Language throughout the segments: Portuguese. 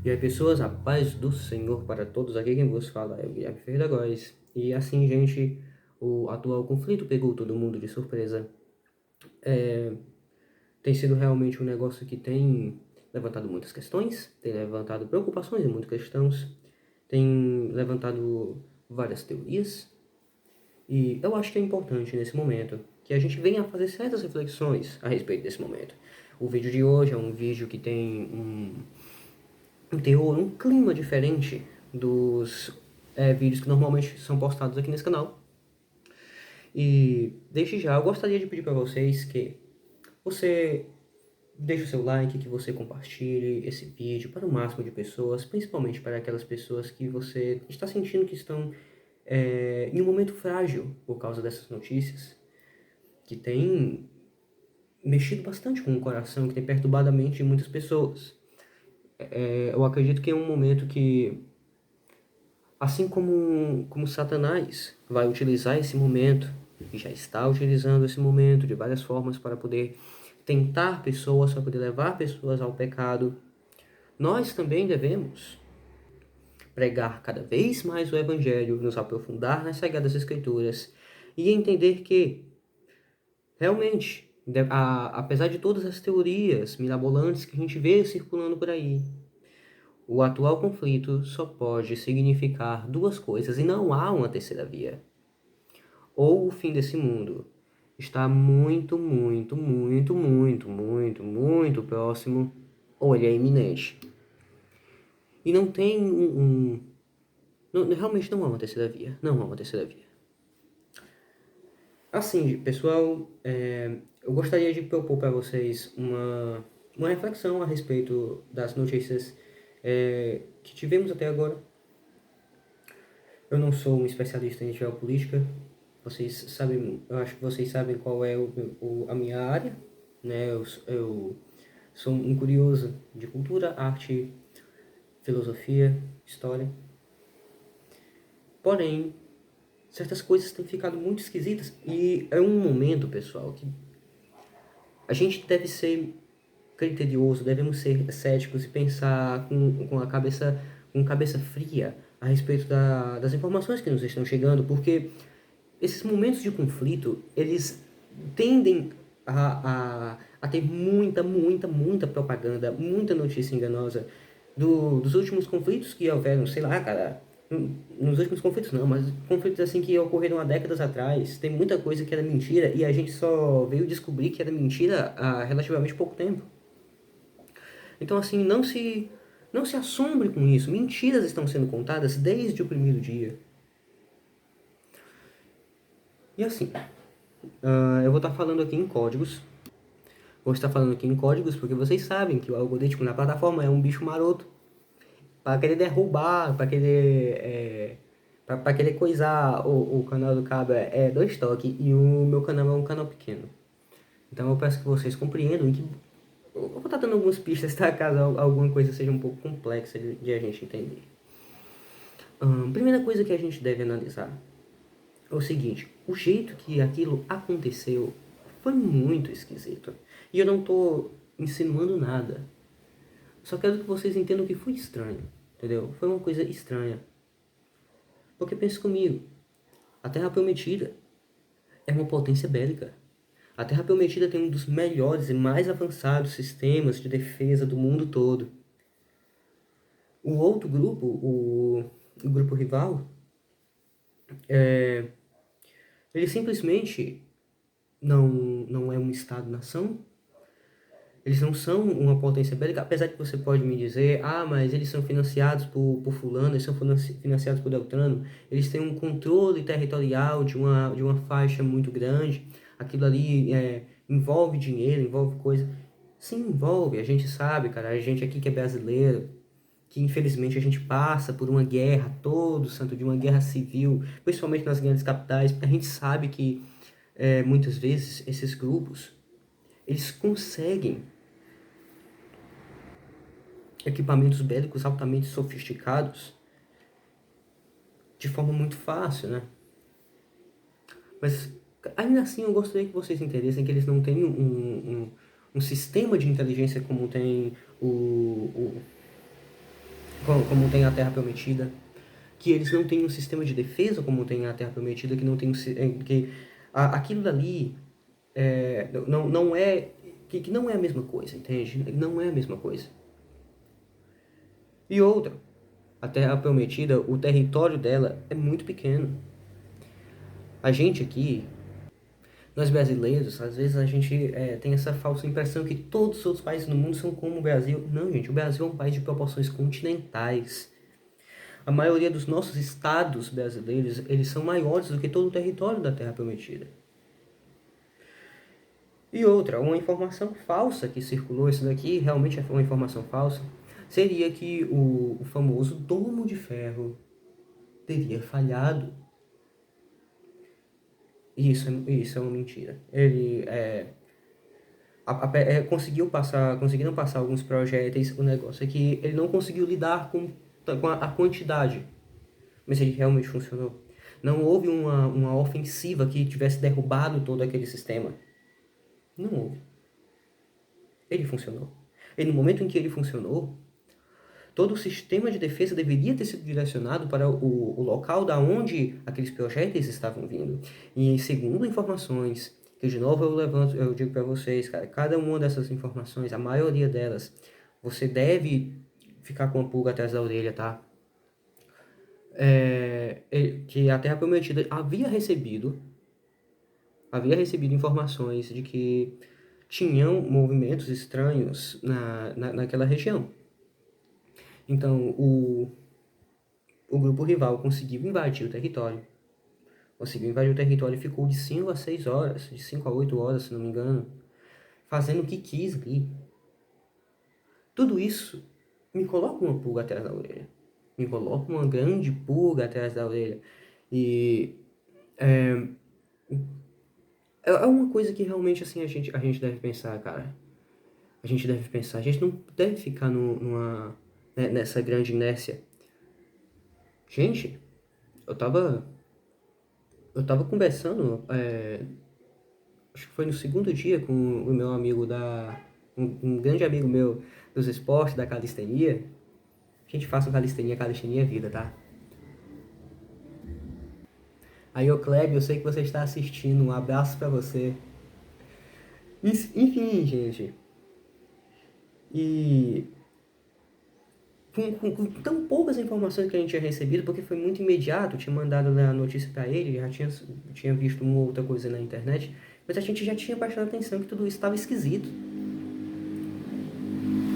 E aí, pessoas, a paz do Senhor para todos. Aqui quem vos fala é o Guilherme Ferreira Góes. E assim, gente, o atual conflito pegou todo mundo de surpresa. Tem sido realmente um negócio que tem levantado muitas questões, tem levantado preocupações em muitos cristãos, tem levantado várias teorias. E eu acho que é importante nesse momento que a gente venha a fazer certas reflexões a respeito desse momento. O vídeo de hoje é um vídeo que tem um teor, um clima diferente dos vídeos que normalmente são postados aqui nesse canal. E desde já eu gostaria de pedir para vocês que você deixe o seu like, que você compartilhe esse vídeo para o máximo de pessoas, principalmente para aquelas pessoas que você está sentindo que estão em um momento frágil por causa dessas notícias, que tem mexido bastante com o coração, que tem perturbado a mente de muitas pessoas. Eu acredito que é um momento que, assim como Satanás vai utilizar esse momento, e já está utilizando esse momento de várias formas para poder tentar pessoas, para poder levar pessoas ao pecado, nós também devemos pregar cada vez mais o Evangelho, nos aprofundar nas Sagradas Escrituras e entender que, realmente, apesar de todas as teorias mirabolantes que a gente vê circulando por aí, o atual conflito só pode significar duas coisas e não há uma terceira via. Ou o fim desse mundo está muito, muito, muito, muito, muito, muito próximo, ou ele é iminente. E não tem realmente não há uma terceira via. Não há uma terceira via. Assim, pessoal, eu gostaria de propor para vocês uma reflexão a respeito das notícias que tivemos até agora. Eu não sou um especialista em geopolítica. Vocês sabem, eu acho que vocês sabem qual é a minha área, né? Eu sou um curioso de cultura, arte, filosofia, história. Porém, certas coisas têm ficado muito esquisitas e é um momento, pessoal, que a gente deve ser criterioso, devemos ser céticos e pensar com a cabeça fria a respeito das informações que nos estão chegando, porque esses momentos de conflito, eles tendem a ter muita propaganda, muita notícia enganosa dos últimos conflitos que houveram, sei lá, cara, nos últimos conflitos não, mas conflitos assim que ocorreram há décadas atrás, tem muita coisa que era mentira e a gente só veio descobrir que era mentira há relativamente pouco tempo. Então, assim, não se assombre com isso. Mentiras estão sendo contadas desde o primeiro dia. E assim, eu vou estar falando aqui em códigos. Vou estar falando aqui em códigos porque vocês sabem que o algoritmo na plataforma é um bicho maroto. Para querer derrubar, para querer coisar o canal do Cabra é dois toques e o meu canal é um canal pequeno. Então eu peço que vocês compreendam que eu vou estar dando algumas pistas, tá? Caso alguma coisa seja um pouco complexa de a gente entender. Primeira coisa que a gente deve analisar é o seguinte: o jeito que aquilo aconteceu foi muito esquisito. E eu não estou insinuando nada. Só quero que vocês entendam que foi estranho, entendeu? Foi uma coisa estranha. Porque pense comigo, a Terra Prometida é uma potência bélica. A Terra Prometida tem um dos melhores e mais avançados sistemas de defesa do mundo todo. O outro grupo, o grupo rival, ele simplesmente não é um Estado-nação. Eles não são uma potência bélica, apesar que você pode me dizer, mas eles são financiados por fulano, eles são financiados por Beltrano, eles têm um controle territorial de uma faixa muito grande, aquilo ali envolve dinheiro, envolve coisa. Sim, envolve, a gente sabe, cara, a gente aqui que é brasileiro, que infelizmente a gente passa por uma guerra, todo santo de uma guerra civil, principalmente nas grandes capitais, a gente sabe que muitas vezes esses grupos, eles conseguem equipamentos bélicos altamente sofisticados de forma muito fácil, né? Mas ainda assim eu gostaria que vocês entendessem que eles não têm um sistema de inteligência como tem o, como tem a Terra Prometida, que eles não têm um sistema de defesa como tem a Terra Prometida, que não tem que aquilo dali não é que não é a mesma coisa, entende? Não é a mesma coisa. E outra, a Terra Prometida, o território dela é muito pequeno. A gente aqui, nós brasileiros, às vezes a gente tem essa falsa impressão que todos os outros países do mundo são como o Brasil. Não, gente, o Brasil é um país de proporções continentais. A maioria dos nossos estados brasileiros, eles são maiores do que todo o território da Terra Prometida. E outra, uma informação falsa que circulou, isso daqui realmente é uma informação falsa, seria que o famoso Domo de Ferro teria falhado. E isso é uma mentira. Ele conseguiram passar alguns projéteis, o negócio é que ele não conseguiu lidar com a quantidade, mas ele realmente funcionou. Não houve uma ofensiva que tivesse derrubado todo aquele sistema. Não houve. Ele funcionou. E no momento em que ele funcionou, todo o sistema de defesa deveria ter sido direcionado para o local da onde aqueles projéteis estavam vindo. E segundo informações, que de novo eu digo para vocês, cara, cada uma dessas informações, a maioria delas, você deve ficar com a pulga atrás da orelha, tá? Que a Terra Prometida havia recebido informações de que tinham movimentos estranhos naquela região. Então, o grupo rival conseguiu invadir o território. E ficou de 5 a 6 horas, de 5 a 8 horas, se não me engano, fazendo o que quis ali. Tudo isso me coloca uma pulga atrás da orelha. Me coloca uma grande pulga atrás da orelha. E é uma coisa que realmente assim a gente deve pensar, cara. A gente deve pensar. A gente não deve ficar nessa grande inércia. Gente, eu tava conversando, acho que foi no segundo dia com o meu amigo um grande amigo meu dos esportes, da calistenia. A gente faça calistenia é vida, tá? Aí, ô Kleber, eu sei que você está assistindo, um abraço pra você. Enfim, gente. E com tão poucas informações que a gente tinha recebido, porque foi muito imediato, tinha mandado a notícia para ele, já tinha visto uma outra coisa na internet, mas a gente já tinha prestado atenção que tudo isso estava esquisito.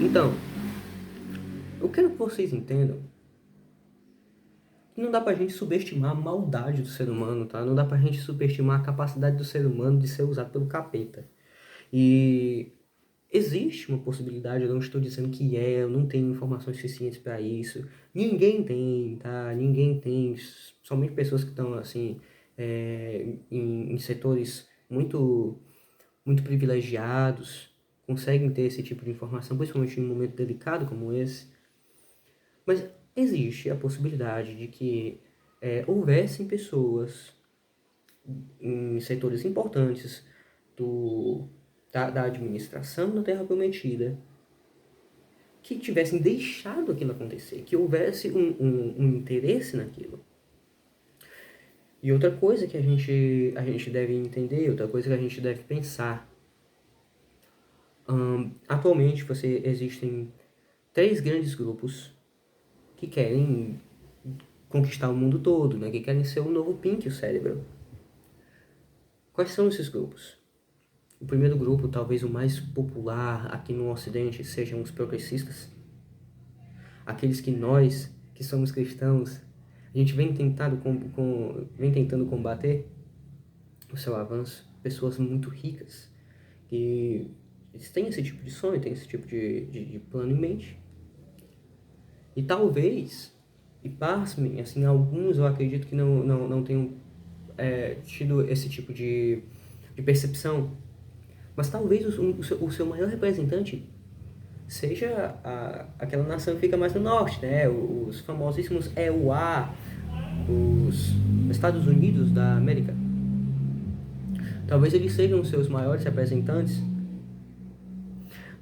Então, eu quero que vocês entendam que não dá pra gente subestimar a maldade do ser humano, tá? Não dá pra gente subestimar a capacidade do ser humano de ser usado pelo capeta. E existe uma possibilidade, eu não estou dizendo que eu não tenho informações suficientes para isso. Ninguém tem, tá? Ninguém tem. Somente pessoas que estão, assim, em setores muito, muito privilegiados conseguem ter esse tipo de informação, principalmente em um momento delicado como esse. Mas existe a possibilidade de que houvessem pessoas em setores importantes da administração da Terra Prometida que tivessem deixado aquilo acontecer, que houvesse um interesse naquilo. E outra coisa que a gente deve entender, outra coisa que a gente deve pensar, atualmente existem 3 grandes grupos que querem conquistar o mundo todo, né? Que querem ser o novo Pink, o cérebro. Quais são esses grupos? O primeiro grupo, talvez o mais popular aqui no Ocidente, sejam os progressistas. Aqueles que nós, que somos cristãos, a gente vem tentando combater o seu avanço. Pessoas muito ricas, que eles têm esse tipo de sonho, têm esse tipo de plano em mente. E talvez, e pasmem, assim, alguns eu acredito que não tenham tido esse tipo de percepção. Mas talvez o seu maior representante seja aquela nação que fica mais no norte, né? Os famosíssimos EUA, os Estados Unidos da América. Talvez eles sejam os seus maiores representantes.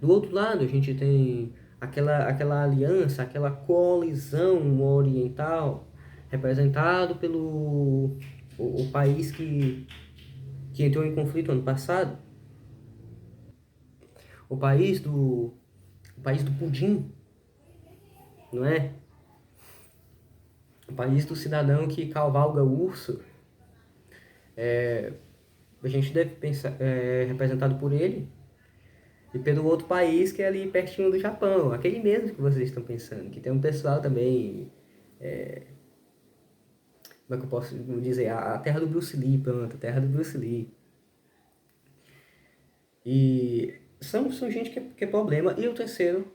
Do outro lado, a gente tem aquela aliança, aquela coalizão oriental, representado pelo o país que entrou em conflito ano passado, o país do, o país do pudim, não é? O país do cidadão que cavalga o urso, a gente deve pensar, representado por ele, e pelo outro país que é ali pertinho do Japão, aquele mesmo que vocês estão pensando, que tem um pessoal também, como é que eu posso dizer, a terra do Bruce Lee, pronto, a terra do Bruce Lee. E são gente que é problema. E o terceiro,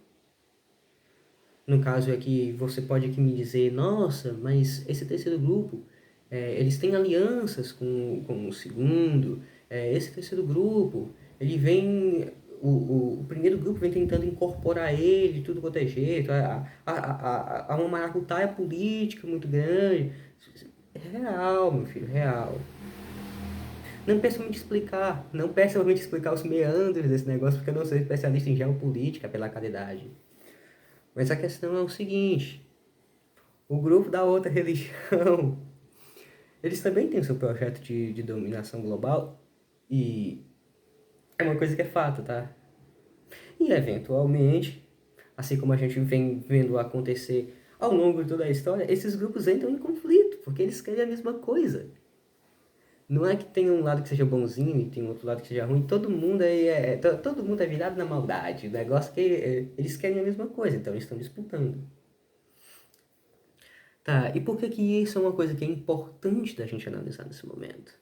no caso é que você pode aqui me dizer, nossa, mas esse terceiro grupo, eles têm alianças com o segundo, esse terceiro grupo, ele vem, o primeiro grupo vem tentando incorporar ele de tudo quanto é jeito, há uma maracutaia política muito grande. É real, meu filho, real. Não peça me explicar, não peça me explicar os meandros desse negócio, porque eu não sou especialista em geopolítica, pela caridade. Mas a questão é o seguinte, o grupo da outra religião, eles também têm o seu projeto de dominação global, e é uma coisa que é fato, tá? E eventualmente, assim como a gente vem vendo acontecer ao longo de toda a história, esses grupos entram em conflito, porque eles querem a mesma coisa. Não é que tem um lado que seja bonzinho e tem outro lado que seja ruim. Todo mundo todo mundo é virado na maldade. O negócio é que eles querem a mesma coisa, então eles estão disputando. Tá, e por que que isso é uma coisa que é importante da gente analisar nesse momento?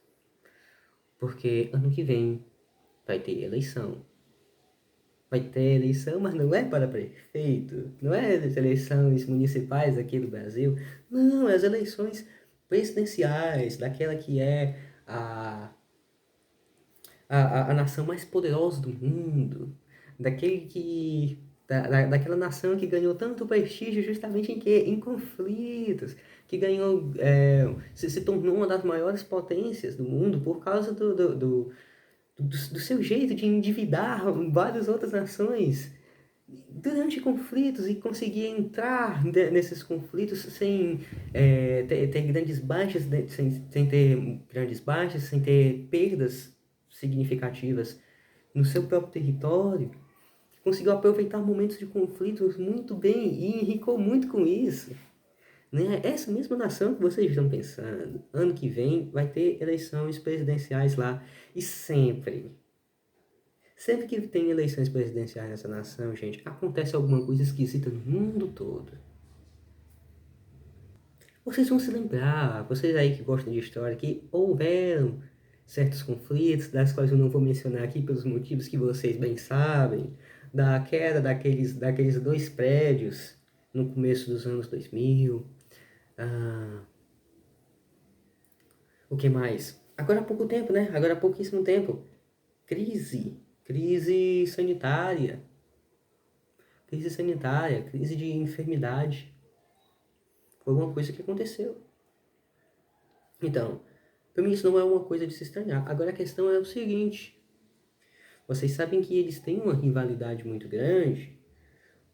Porque ano que vem vai ter eleição. Vai ter eleição, mas não é para prefeito. Não é as eleições municipais aqui do Brasil. Não, é as eleições presidenciais, daquela que é a a nação mais poderosa do mundo, daquela nação que ganhou tanto prestígio justamente em quê? Em conflitos, que ganhou, se tornou uma das maiores potências do mundo por causa do seu jeito de endividar várias outras nações durante conflitos e conseguir entrar nesses conflitos sem ter grandes baixas, sem ter grandes baixas, sem ter perdas significativas no seu próprio território, conseguiu aproveitar momentos de conflitos muito bem e enricou muito com isso. Né? Essa mesma nação que vocês estão pensando, ano que vem vai ter eleições presidenciais lá e sempre que tem eleições presidenciais nessa nação, gente, acontece alguma coisa esquisita no mundo todo. Vocês vão se lembrar, vocês aí que gostam de história, que houveram certos conflitos, das quais eu não vou mencionar aqui pelos motivos que vocês bem sabem, da queda daqueles dois prédios no começo dos anos 2000. Ah, o que mais? Agora há pouco tempo, né? Agora há pouquíssimo tempo. Crise sanitária. Crise sanitária, crise de enfermidade. Foi uma coisa que aconteceu. Então, para mim isso não é uma coisa de se estranhar. Agora a questão é o seguinte: vocês sabem que eles têm uma rivalidade muito grande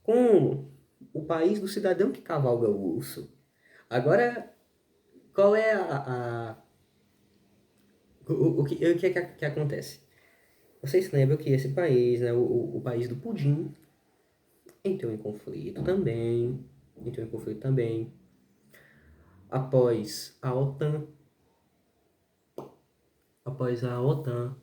com o país do cidadão que cavalga o urso. Agora, qual é o que, é que acontece? Vocês lembram que esse país, né, o país do pudim, entrou em conflito também. Entrou em conflito também. Após a OTAN, após a OTAN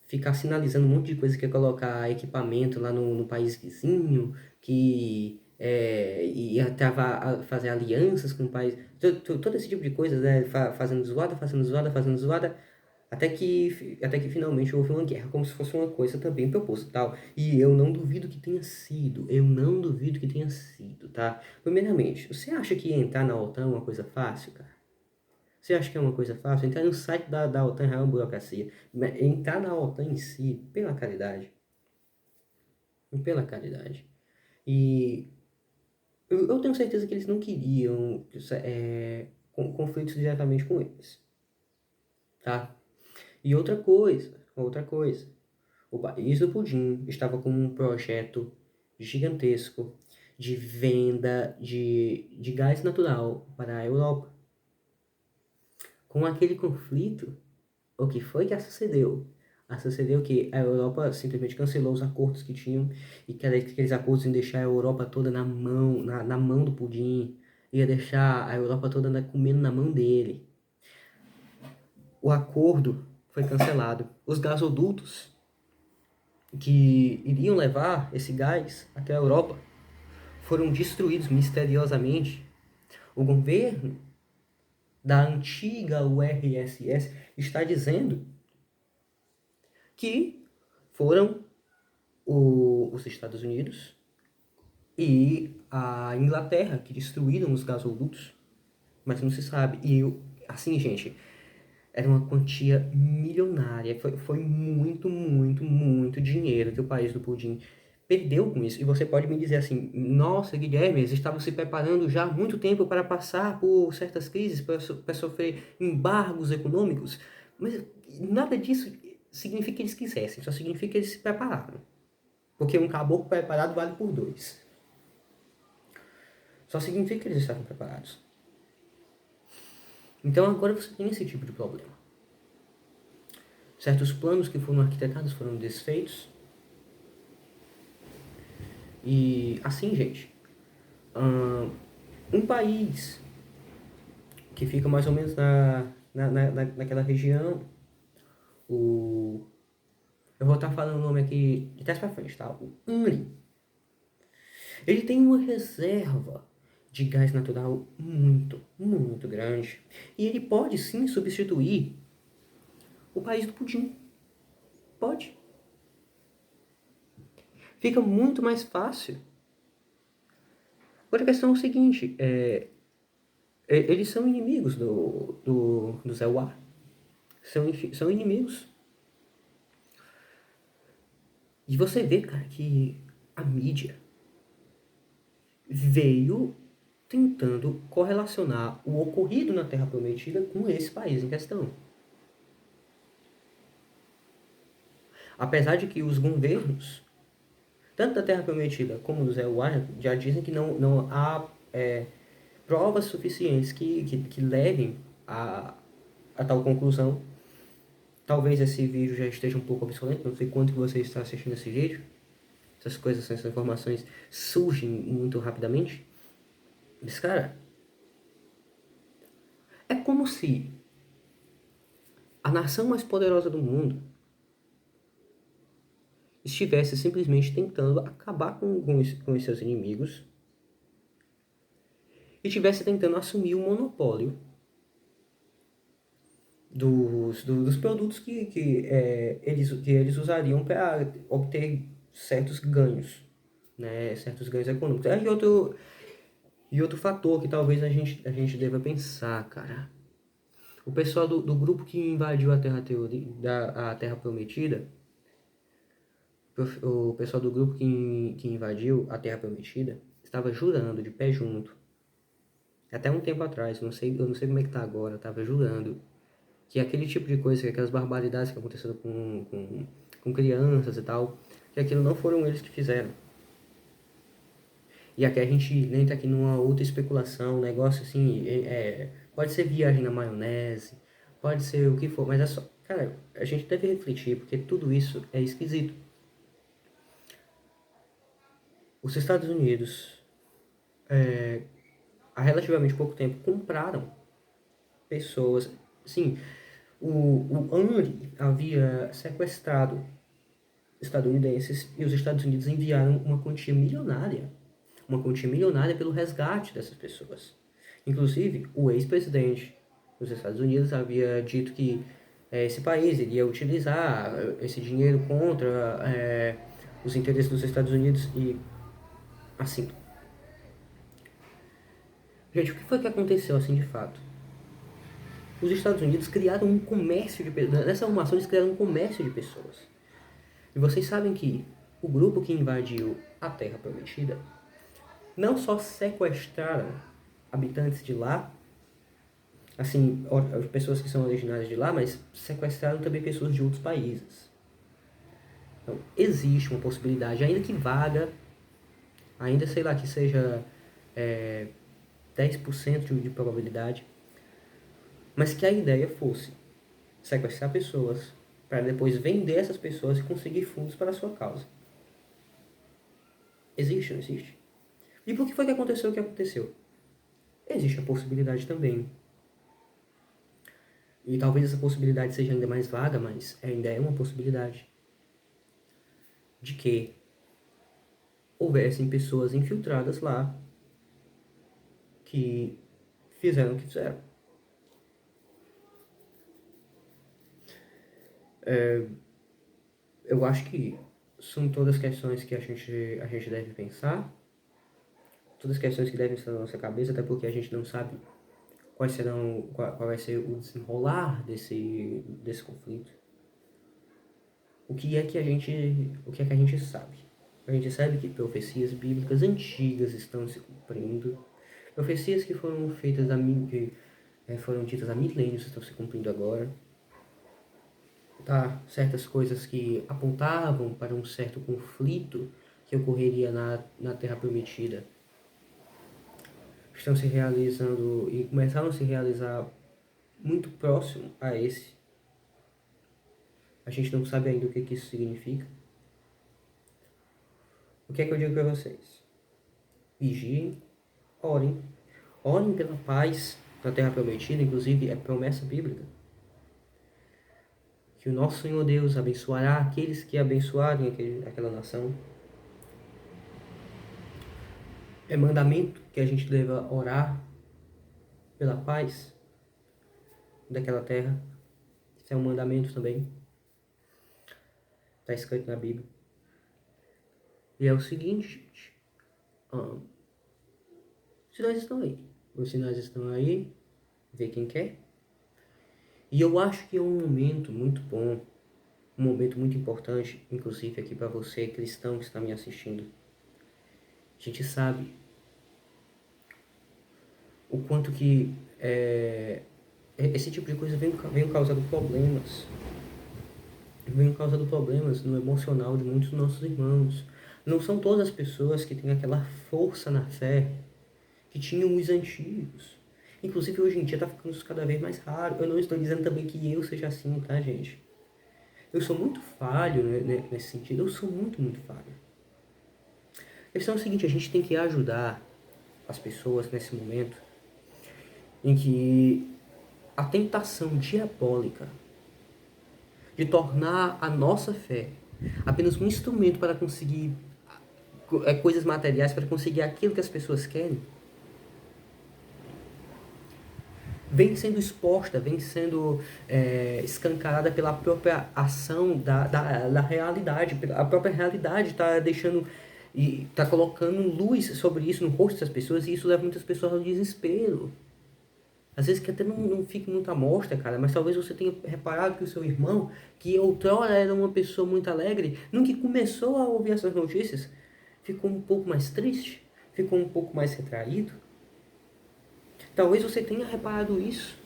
ficar sinalizando um monte de coisa que é colocar equipamento lá no país vizinho, que ia fazer alianças com o país, todo esse tipo de coisa, né? Fazendo zoada, fazendo zoada, até que finalmente houve uma guerra, como se fosse uma coisa também proposital. E eu não duvido que tenha sido, eu não duvido que tenha sido, tá? Primeiramente, você acha que entrar na OTAN é uma coisa fácil, cara? Você acha que é uma coisa fácil? Entrar no site da OTAN é uma burocracia. Mas entrar na OTAN em si, pela caridade. Pela caridade. E eu tenho certeza que eles não queriam conflitos diretamente com eles. Tá? E outra coisa. O país do Pudim estava com um projeto gigantesco de venda de gás natural para a Europa. Com aquele conflito, o que foi que sucedeu? Sucedeu que a Europa simplesmente cancelou os acordos que tinham, e que aqueles acordos iam deixar a Europa toda na mão do Putin, ia deixar a Europa toda comendo na mão dele. O acordo foi cancelado. Os gasodutos que iriam levar esse gás até a Europa foram destruídos misteriosamente. O governo da antiga URSS está dizendo que foram os Estados Unidos e a Inglaterra que destruíram os gasodutos, mas não se sabe. E assim, gente, era uma quantia milionária, foi muito, muito, muito dinheiro que o país do Pudim perdeu com isso. E você pode me dizer assim, nossa, Guilherme, eles estavam se preparando já há muito tempo para passar por certas crises, para sofrer embargos econômicos, mas nada disso significa que eles quisessem, só significa que eles se prepararam. Porque um caboclo preparado vale por 2. Só significa que eles estavam preparados. Então agora você tem esse tipo de problema. Certos planos que foram arquitetados foram desfeitos. E assim, gente, um país que fica mais ou menos naquela região, eu vou estar falando o nome aqui de trás para frente, tá? O UNRI. Ele tem uma reserva de gás natural muito, muito grande. E ele pode sim substituir o país do Pudim. Pode. Fica muito mais fácil. Outra questão é o seguinte, eles são inimigos do Zé War. São inimigos. E você vê, cara, que a mídia veio tentando correlacionar o ocorrido na Terra Prometida com esse país em questão. Apesar de que os governos, tanto da Terra Prometida como do Zé War, já dizem que não há provas suficientes que levem a tal conclusão. Talvez esse vídeo já esteja um pouco obsoleto, não sei quanto que você está assistindo esse vídeo. Essas coisas, essas informações surgem muito rapidamente. Mas, cara, é como se a nação mais poderosa do mundo estivesse simplesmente tentando acabar com os seus inimigos e estivesse tentando assumir o monopólio dos produtos que eles usariam para obter certos ganhos, né? Certos ganhos econômicos. E outro fator que talvez a gente deva pensar, cara. O pessoal do grupo que invadiu a Terra Prometida, o pessoal do grupo que invadiu a Terra Prometida estava jurando de pé junto. Até um tempo atrás, eu não sei como é que tá agora, estava jurando que aquele tipo de coisa, que aquelas barbaridades que aconteceram com crianças e tal, que aquilo não foram eles que fizeram. E aqui a gente entra aqui numa outra especulação, um negócio assim, pode ser viagem na maionese, pode ser o que for, mas é só, cara, a gente deve refletir, porque tudo isso é esquisito. Os Estados Unidos, há relativamente pouco tempo, compraram pessoas, sim, o UNRI havia sequestrado estadunidenses e os Estados Unidos enviaram uma quantia milionária pelo resgate dessas pessoas. Inclusive, o ex-presidente dos Estados Unidos havia dito que esse país iria utilizar esse dinheiro contra os interesses dos Estados Unidos e assim. Gente, o que foi que aconteceu assim de fato? Os Estados Unidos criaram um comércio de pessoas. Nessa arrumação eles criaram um comércio de pessoas. E vocês sabem que o grupo que invadiu a Terra Prometida não só sequestraram habitantes de lá, assim, pessoas que são originárias de lá, mas sequestraram também pessoas de outros países. Então, existe uma possibilidade, ainda que vaga, ainda sei lá que seja 10% de probabilidade, mas que a ideia fosse sequestrar pessoas para depois vender essas pessoas e conseguir fundos para a sua causa. Existe, não existe? E por que foi que aconteceu o que aconteceu? Existe a possibilidade também. E talvez essa possibilidade seja ainda mais vaga, mas ainda é uma possibilidade de que houvessem pessoas infiltradas lá que fizeram o que fizeram. Eu acho que são todas questões que a gente deve pensar, todas questões que devem estar na nossa cabeça, até porque a gente não sabe qual vai ser o desenrolar desse conflito. O que é que a gente sabe? A gente sabe que profecias bíblicas antigas estão se cumprindo, profecias que foram feitas foram ditas há milênios estão se cumprindo agora. Tá? Certas coisas que apontavam para um certo conflito que ocorreria na Terra Prometida estão se realizando e começaram a se realizar muito próximo a esse. A gente não sabe ainda o que isso significa. O que é que eu digo para vocês? Vigiem, orem. Orem pela paz na Terra Prometida, inclusive é promessa bíblica. Que o nosso Senhor Deus abençoará aqueles que abençoarem aquela nação. É mandamento que a gente deva orar pela paz daquela terra. Isso é um mandamento também. Está escrito na Bíblia. E é o seguinte, gente. Os sinais estão aí. Os sinais estão aí. Vê quem quer. E eu acho que é um momento muito bom. Um momento muito importante, inclusive aqui para você, cristão que está me assistindo. A gente sabe o quanto que esse tipo de coisa vem causando problemas. Vem causando problemas no emocional de muitos dos nossos irmãos. Não são todas as pessoas que têm aquela força na fé que tinham os antigos. Inclusive, hoje em dia está ficando cada vez mais raro. Eu não estou dizendo também que eu seja assim, tá, gente? Eu sou muito falho nesse sentido. Eu sou muito, muito falho. A questão é o seguinte, a gente tem que ajudar as pessoas nesse momento em que a tentação diabólica de tornar a nossa fé apenas um instrumento para conseguir coisas materiais, para conseguir aquilo que as pessoas querem, vem sendo exposta, vem sendo escancarada pela própria ação da realidade. A própria realidade está deixando e está colocando luz sobre isso no rosto das pessoas, e isso leva muitas pessoas ao desespero. Às vezes que até não fique muito à mostra, cara, mas talvez você tenha reparado que o seu irmão, que outrora era uma pessoa muito alegre, no que começou a ouvir essas notícias, ficou um pouco mais triste, ficou um pouco mais retraído. Talvez você tenha reparado isso.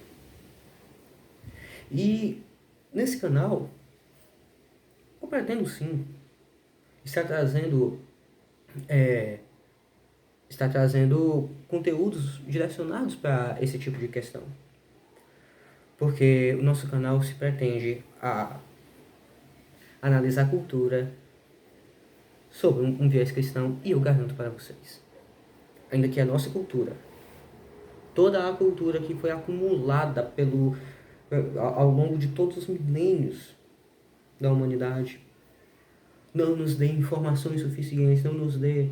E nesse canal, eu pretendo sim estar trazendo conteúdos direcionados para esse tipo de questão. Porque o nosso canal se pretende a analisar a cultura sob um viés cristão, e eu garanto para vocês, ainda que a nossa cultura, toda a cultura que foi acumulada ao longo de todos os milênios da humanidade, não nos dê informações suficientes, não nos dê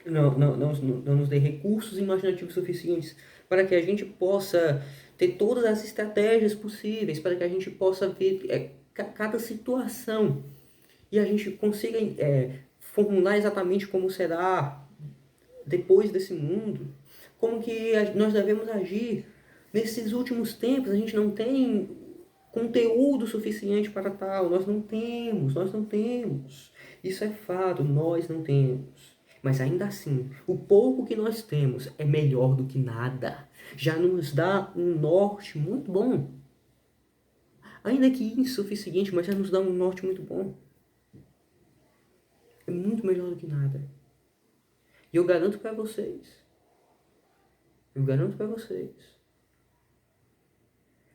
não nos dê recursos imaginativos suficientes para que a gente possa ter todas as estratégias possíveis, para que a gente possa ver cada situação e a gente consiga formular exatamente como será depois desse mundo, como que nós devemos agir. Nesses últimos tempos a gente não tem conteúdo suficiente para tal, nós não temos. Isso é fato, nós não temos. Mas ainda assim, o pouco que nós temos é melhor do que nada. Já nos dá um norte muito bom. Ainda que insuficiente, mas já nos dá um norte muito bom. É muito melhor do que nada. E eu garanto para vocês,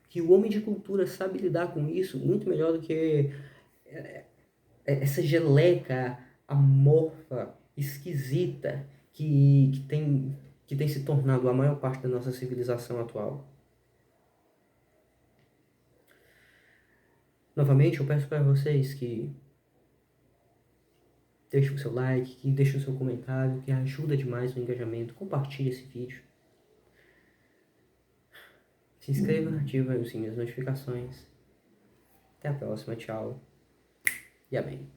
que o homem de cultura sabe lidar com isso muito melhor do que essa geleca amorfa, esquisita, que tem se tornado a maior parte da nossa civilização atual. Novamente, eu peço para vocês que deixem o seu like, que deixem o seu comentário, que ajuda demais no engajamento. Compartilhe esse vídeo. Se inscreva, ativa o sininho das notificações. Até a próxima, tchau e amém.